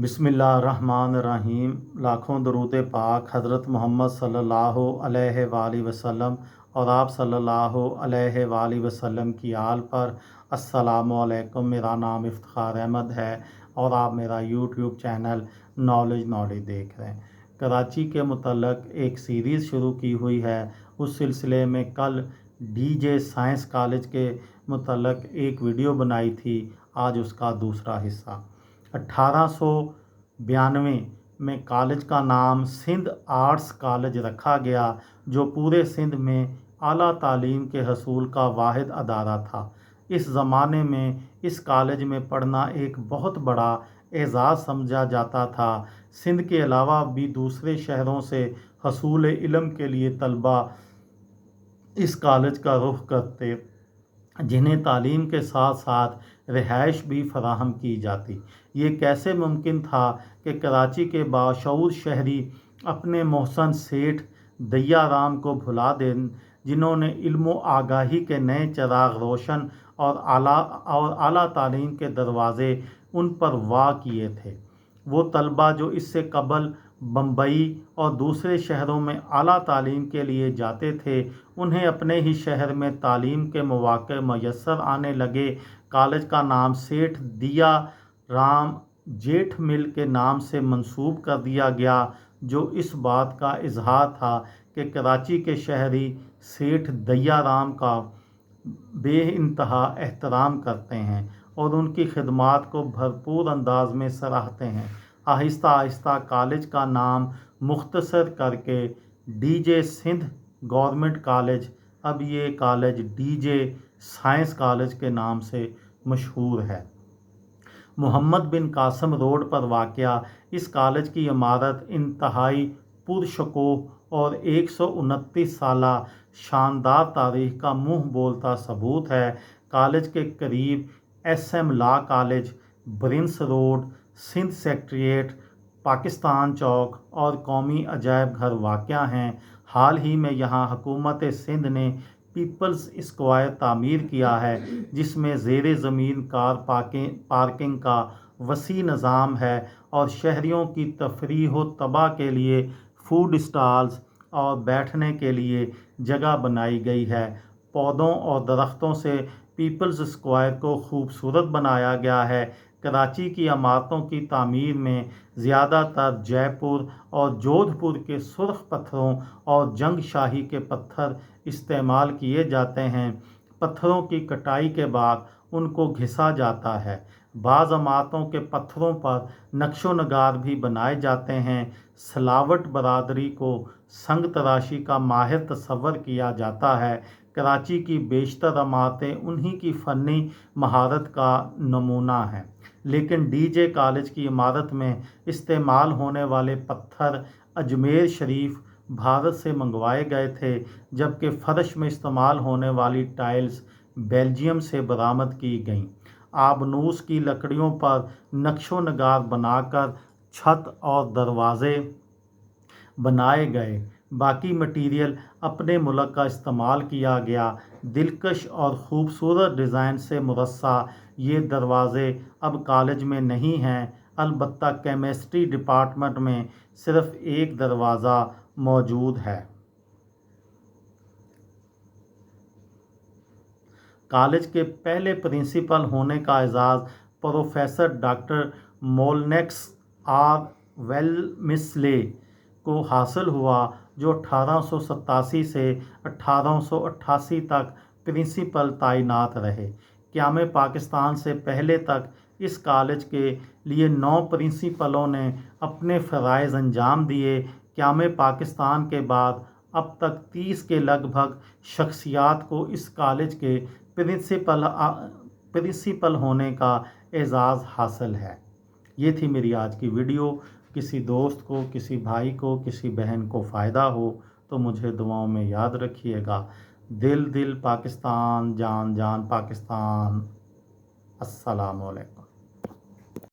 बिस्मिल्लाहिर्रहमानिर्रहीम। लाखों दरूद पाक हज़रत मोहम्मद सल्लल्लाहु अलैहि वसल्लम और आप सल्लल्लाहु अलैहि वसल्लम की आल पर। अस्सलामु अलैकुम। मेरा नाम इफ्तिखार अहमद है और आप मेरा यूट्यूब चैनल नॉलेज देख रहे हैं। कराची के मुतल्लक एक सीरीज़ शुरू की हुई है। उस सिलसिले में कल डीजे साइंस कॉलेज के मुतल्लक एक वीडियो बनाई थी। आज उसका दूसरा हिस्सा। 1892 में कॉलेज का नाम सिंध आर्ट्स कॉलेज रखा गया, जो पूरे सिंध में आला तालीम के हसूल का वाहिद अदारा था। इस ज़माने में इस कॉलेज में पढ़ना एक बहुत बड़ा एज़ाज़ समझा जाता था। सिंध के अलावा भी दूसरे शहरों से हसूल इल्म के लिए तलबा इस कॉलेज का रुख करते, जिन्हें तालीम के साथ साथ रिहाइश भी फराहम की जाती। ये कैसे मुमकिन था कि कराची के बाशऊर शहरी अपने मोहसन सेठ दैया राम को भुला दें, जिन्होंने इल्म आगाही के नए चिराग रोशन और आला तालीम के दरवाज़े उन पर वाह किए थे। वो तलबा जो इससे कबल बम्बई और दूसरे शहरों में आला तालीम के लिए जाते थे, उन्हें अपने ही शहर में तालीम के मौक़े मैसर आने लगे। कॉलेज का नाम सेठ दिया राम जेठ मिल के नाम से मंसूब कर दिया गया, जो इस बात का इजहार था कि कराची के शहरी सेठ दैया राम का बेइंतहा एहतराम करते हैं और उनकी खिदमात को भरपूर अंदाज में सराहते हैं। आहिस्ता आहिस्ता कॉलेज का नाम मुख्तसर करके डीजे सिंध गवर्नमेंट कॉलेज, अब ये कॉलेज डीजे साइंस कॉलेज के नाम से मशहूर है। मोहम्मद बिन कासिम रोड पर वाक़या इस कॉलेज की इमारत इंतहाई पुरशकोह और 129 साला शानदार तारीख का मुँह बोलता सबूत है। कॉलेज के करीब SM लॉ कॉलेज, ब्रिंस रोड, सिंध सेक्रेटेरिएट, पाकिस्तान चौक और कौमी अजायब घर वाक़या हैं। हाल ही में यहाँ हुकूमत सिंध ने पीपल्स स्क्वायर तामीर किया है, जिसमें ज़ेरे ज़मीन कार पार्किंग का वसी निज़ाम है और शहरियों की तफरीह व तबाह के लिए फूड स्टॉल्स और बैठने के लिए जगह बनाई गई है। पौधों और दरख्तों से पीपल्स स्क्वायर को खूबसूरत बनाया गया है। कराची की इमारतों की तामीर में ज़्यादातर जयपुर और जोधपुर के सुर्ख पत्थरों और जंग शाही के पत्थर इस्तेमाल किए जाते हैं। पत्थरों की कटाई के बाद उनको घिसा जाता है। बाज़ इमारतों के पत्थरों पर नक्शो नगार भी बनाए जाते हैं। सलावट बरादरी को संग तराशी का माहिर तस्वर किया जाता है। कराची की बेशतर इमारतें उन्हीं की फ़नी महारत का नमूना हैं, लेकिन डीजे कॉलेज की इमारत में इस्तेमाल होने वाले पत्थर अजमेर शरीफ भारत से मंगवाए गए थे, जबकि फ़र्श में इस्तेमाल होने वाली टाइल्स बेल्जियम से बरामद की गईं। आबनूस की लकड़ियों पर नक्शो नगार बनाकर छत और दरवाजे बनाए गए। बाकी मटीरियल अपने मुल्क का इस्तेमाल किया गया। दिलकश और ख़ूबसूरत डिज़ाइन से मुरस्सा ये दरवाज़े अब कॉलेज में नहीं हैं। अलबत्ता केमिस्ट्री डिपार्टमेंट में सिर्फ़ एक दरवाज़ा मौजूद है। कॉलेज के पहले प्रिंसिपल होने का एजाज़ प्रोफेसर डॉक्टर मोलनेक्स आर वेलमिसले को हासिल हुआ, जो 1887 से 1888 तक प्रिंसिपल तैनात रहे। क़याम पाकिस्तान से पहले तक इस कॉलेज के लिए 9 प्रिंसिपलों ने अपने फ़राइज़ अंजाम दिए। क़याम पाकिस्तान के बाद अब तक 30 के लगभग शख्सियात को इस कॉलेज के प्रिंसिपल होने का एजाज़ हासिल है। ये थी मेरी आज की वीडियो। किसी दोस्त को, किसी भाई को, किसी बहन को फ़ायदा हो तो मुझे दुआओं में याद रखिएगा। दिल दिल पाकिस्तान, जान जान पाकिस्तान। अस्सलामु अलैकुम।